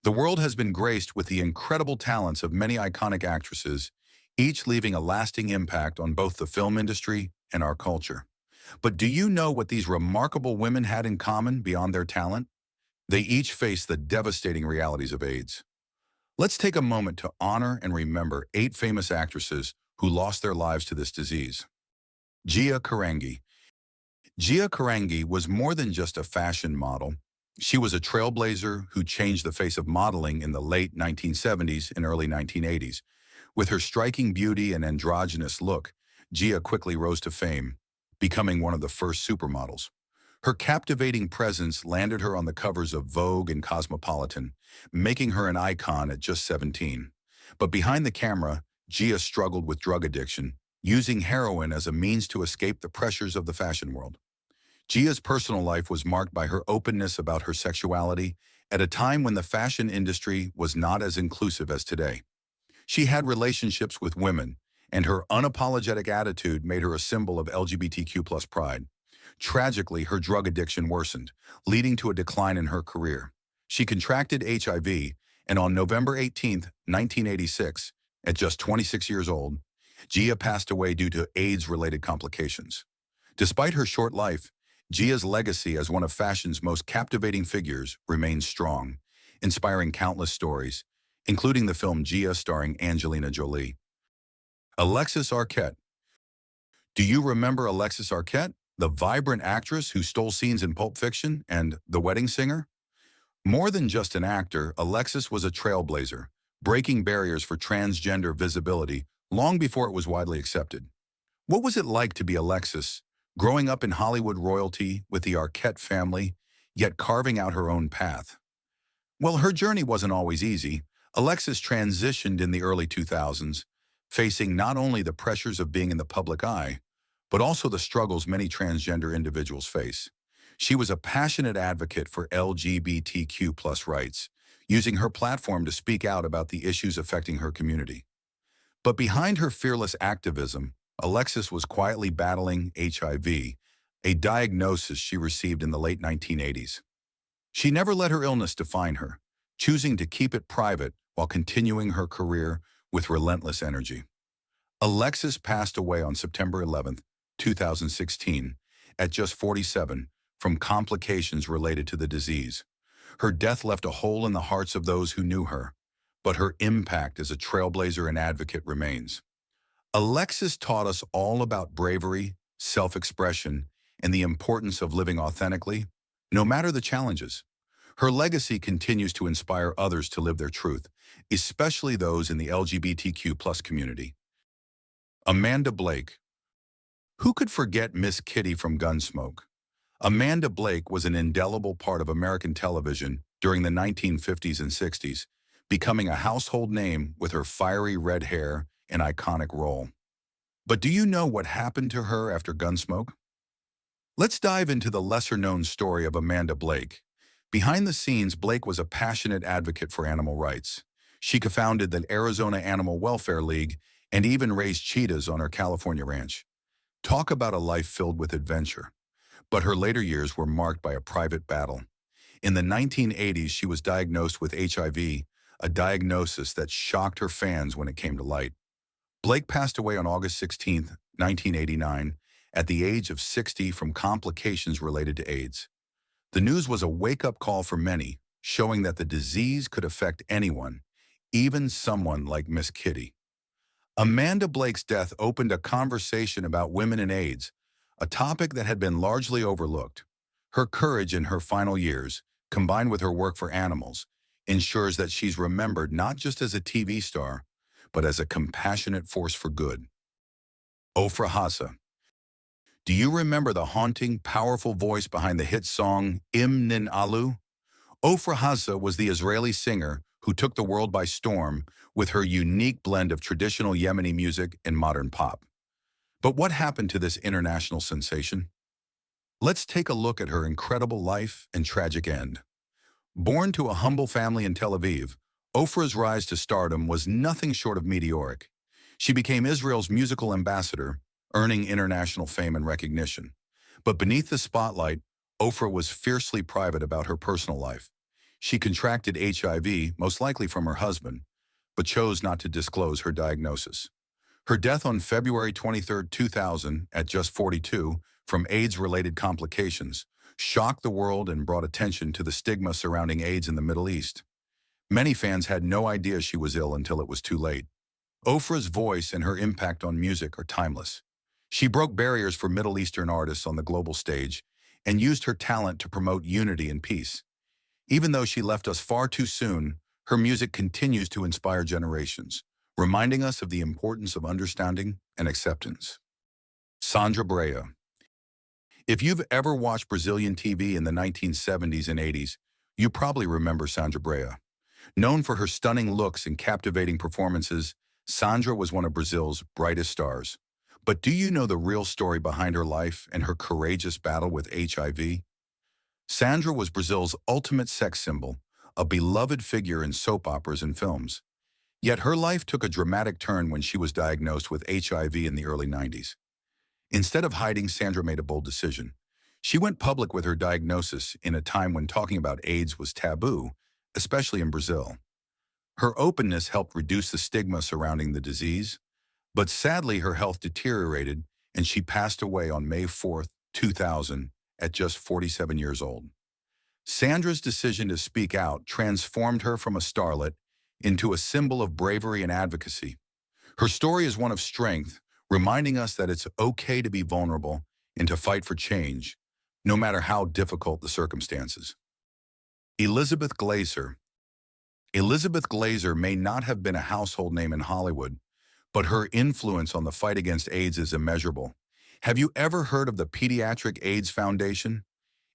The world has been graced with the incredible talents of many iconic actresses, each leaving a lasting impact on both the film industry and our culture. But do you know what these remarkable women had in common beyond their talent? They each faced the devastating realities of AIDS. Let's take a moment to honor and remember 8 famous actresses who lost their lives to this disease. Gia Kang. Gia Kang was more than just a fashion model. She was a trailblazer who changed the face of modeling in the late 1970s and early 1980s. With her striking beauty and androgynous look, Gia quickly rose to fame, becoming one of the first supermodels. Her captivating presence landed her on the covers of Vogue and Cosmopolitan, making her an icon at just 17. But behind the camera, Gia struggled with drug addiction, using heroin as a means to escape the pressures of the fashion world. Gia's personal life was marked by her openness about her sexuality at a time when the fashion industry was not as inclusive as today. She had relationships with women, and her unapologetic attitude made her a symbol of LGBTQ+ pride. Tragically, her drug addiction worsened, leading to a decline in her career. She contracted HIV, and on November 18, 1986, at just 26 years old, Gia passed away due to AIDS-related complications. Despite her short life, Gia's legacy as one of fashion's most captivating figures remains strong, inspiring countless stories, including the film Gia starring Angelina Jolie. Alexis Arquette. Do you remember Alexis Arquette, the vibrant actress who stole scenes in Pulp Fiction and The Wedding Singer? More than just an actor, Alexis was a trailblazer, breaking barriers for transgender visibility long before it was widely accepted. What was it like to be Alexis, growing up in Hollywood royalty with the Arquette family, yet carving out her own path? Well, her journey wasn't always easy. Alexis transitioned in the early 2000s, facing not only the pressures of being in the public eye, but also the struggles many transgender individuals face. She was a passionate advocate for LGBTQ+ rights, using her platform to speak out about the issues affecting her community. But behind her fearless activism, Alexis was quietly battling HIV, a diagnosis she received in the late 1980s. She never let her illness define her, choosing to keep it private while continuing her career with relentless energy. Alexis passed away on September 11, 2016, at just 47, from complications related to the disease. Her death left a hole in the hearts of those who knew her, but her impact as a trailblazer and advocate remains. Alexis taught us all about bravery, self-expression, and the importance of living authentically, no matter the challenges. Her legacy continues to inspire others to live their truth, especially those in the LGBTQ+ community. Amanda Blake. Who could forget Miss Kitty from Gunsmoke? Amanda Blake was an indelible part of American television during the 1950s and 60s, becoming a household name with her fiery red hair and iconic role. But do you know what happened to her after Gunsmoke? Let's dive into the lesser-known story of Amanda Blake. Behind the scenes, Blake was a passionate advocate for animal rights. She co-founded the Arizona Animal Welfare League and even raised cheetahs on her California ranch. Talk about a life filled with adventure. But her later years were marked by a private battle. In the 1980s, she was diagnosed with HIV, a diagnosis that shocked her fans when it came to light. Blake passed away on August 16, 1989, at the age of 60 from complications related to AIDS. The news was a wake-up call for many, showing that the disease could affect anyone, even someone like Miss Kitty. Amanda Blake's death opened a conversation about women and AIDS, a topic that had been largely overlooked. Her courage in her final years, combined with her work for animals, ensures that she's remembered not just as a TV star, but as a compassionate force for good. Oasa. Do you remember the haunting, powerful voice behind the hit song Im Nin Alu? Oasa was the Israeli singer who took the world by storm with her unique blend of traditional Yemeni music and modern pop. But what happened to this international sensation? Let's take a look at her incredible life and tragic end. Born to a humble family in Tel Aviv, Ofra's rise to stardom was nothing short of meteoric. She became Israel's musical ambassador, earning international fame and recognition. But beneath the spotlight, Ofra was fiercely private about her personal life. She contracted HIV, most likely from her husband, but chose not to disclose her diagnosis. Her death on February 23, 2000, at just 42, from AIDS-related complications, shocked the world and brought attention to the stigma surrounding AIDS in the Middle East. Many fans had no idea she was ill until it was too late. Ofra's voice and her impact on music are timeless. She broke barriers for Middle Eastern artists on the global stage and used her talent to promote unity and peace. Even though she left us far too soon, her music continues to inspire generations, reminding us of the importance of understanding and acceptance. Sandra Brea. If you've ever watched Brazilian TV in the 1970s and 80s, you probably remember Sandra Brea. Known for her stunning looks and captivating performances, Sandra was one of Brazil's brightest stars. But do you know the real story behind her life and her courageous battle with HIV? Sandra was Brazil's ultimate sex symbol, a beloved figure in soap operas and films. Yet her life took a dramatic turn when she was diagnosed with HIV in the early 90s. Instead of hiding, Sandra made a bold decision. She went public with her diagnosis in a time when talking about AIDS was taboo, especially in Brazil. Her openness helped reduce the stigma surrounding the disease, but sadly her health deteriorated and she passed away on May 4, 2000, at just 47 years old. Sandra's decision to speak out transformed her from a starlet into a symbol of bravery and advocacy. Her story is one of strength, reminding us that it's okay to be vulnerable and to fight for change, no matter how difficult the circumstances. Elizabeth Glazer. Elizabeth Glazer may not have been a household name in Hollywood, but her influence on the fight against AIDS is immeasurable. Have you ever heard of the Pediatric AIDS Foundation?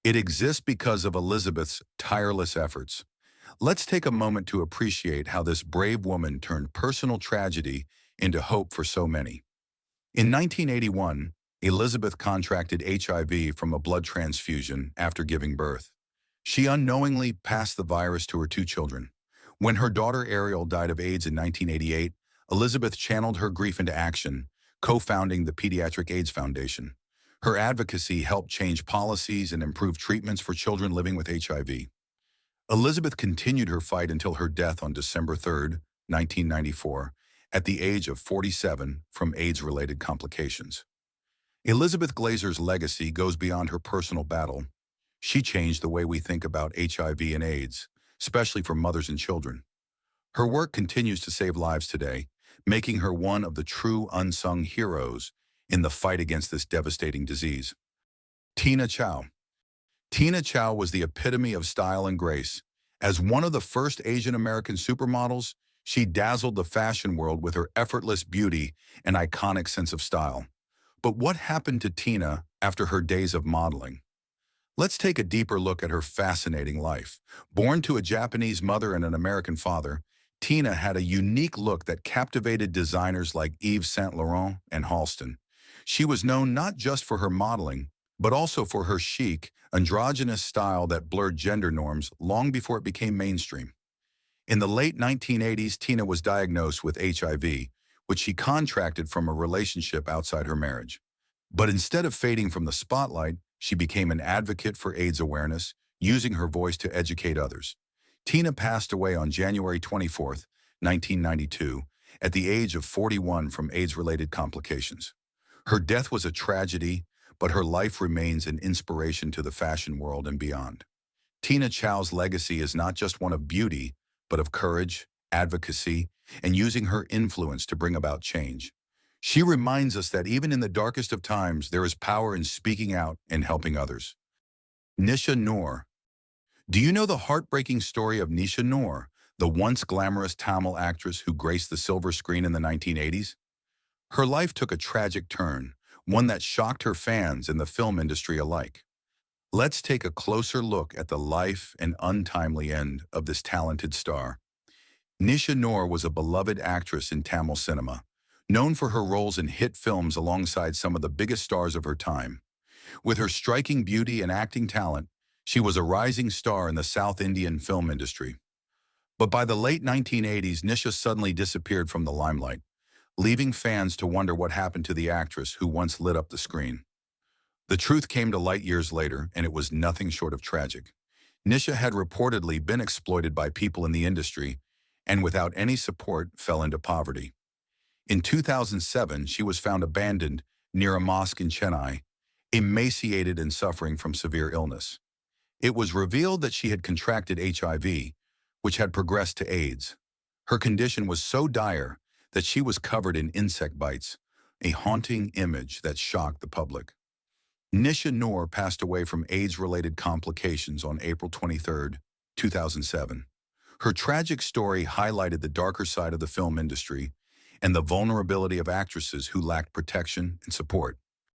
It exists because of Elizabeth's tireless efforts. Let's take a moment to appreciate how this brave woman turned personal tragedy into hope for so many. In 1981, Elizabeth contracted HIV from a blood transfusion after giving birth. She unknowingly passed the virus to her two children. When her daughter Ariel died of AIDS in 1988, Elizabeth channeled her grief into action, co-founding the Pediatric AIDS Foundation. Her advocacy helped change policies and improve treatments for children living with HIV. Elizabeth continued her fight until her death on December 3, 1994, at the age of 47 from AIDS-related complications. Elizabeth Glazer's legacy goes beyond her personal battle. She changed the way we think about HIV and AIDS, especially for mothers and children. Her work continues to save lives today, making her one of the true unsung heroes in the fight against this devastating disease. Tina Chow. Tina Chow was the epitome of style and grace. As one of the first Asian American supermodels, she dazzled the fashion world with her effortless beauty and iconic sense of style. But what happened to Tina after her days of modeling? Let's take a deeper look at her fascinating life. Born to a Japanese mother and an American father, Tina had a unique look that captivated designers like Yves Saint Laurent and Halston. She was known not just for her modeling, but also for her chic, androgynous style that blurred gender norms long before it became mainstream. In the late 1980s, Tina was diagnosed with HIV, which she contracted from a relationship outside her marriage. But instead of fading from the spotlight, she became an advocate for AIDS awareness, using her voice to educate others. Tina passed away on January 24, 1992, at the age of 41 from AIDS-related complications. Her death was a tragedy, but her life remains an inspiration to the fashion world and beyond. Tina Chow's legacy is not just one of beauty, but of courage, advocacy, and using her influence to bring about change. She reminds us that even in the darkest of times, there is power in speaking out and helping others. Nisha No. Do you know the heartbreaking story of Nisha No, the once glamorous Tamil actress who graced the silver screen in the 1980s? Her life took a tragic turn, one that shocked her fans and the film industry alike. Let's take a closer look at the life and untimely end of this talented star. Nisha No was a beloved actress in Tamil cinema, known for her roles in hit films alongside some of the biggest stars of her time. With her striking beauty and acting talent, she was a rising star in the South Indian film industry. But by the late 1980s, Nisha suddenly disappeared from the limelight, leaving fans to wonder what happened to the actress who once lit up the screen. The truth came to light years later, and it was nothing short of tragic. Nisha had reportedly been exploited by people in the industry and without any support fell into poverty. In 2007, she was found abandoned near a mosque in Chennai, emaciated and suffering from severe illness. It was revealed that she had contracted HIV, which had progressed to AIDS. Her condition was so dire that she was covered in insect bites, a haunting image that shocked the public. Nisha No passed away from AIDS-related complications on April 23, 2007. Her tragic story highlighted the darker side of the film industry and the vulnerability of actresses who lacked protection and support.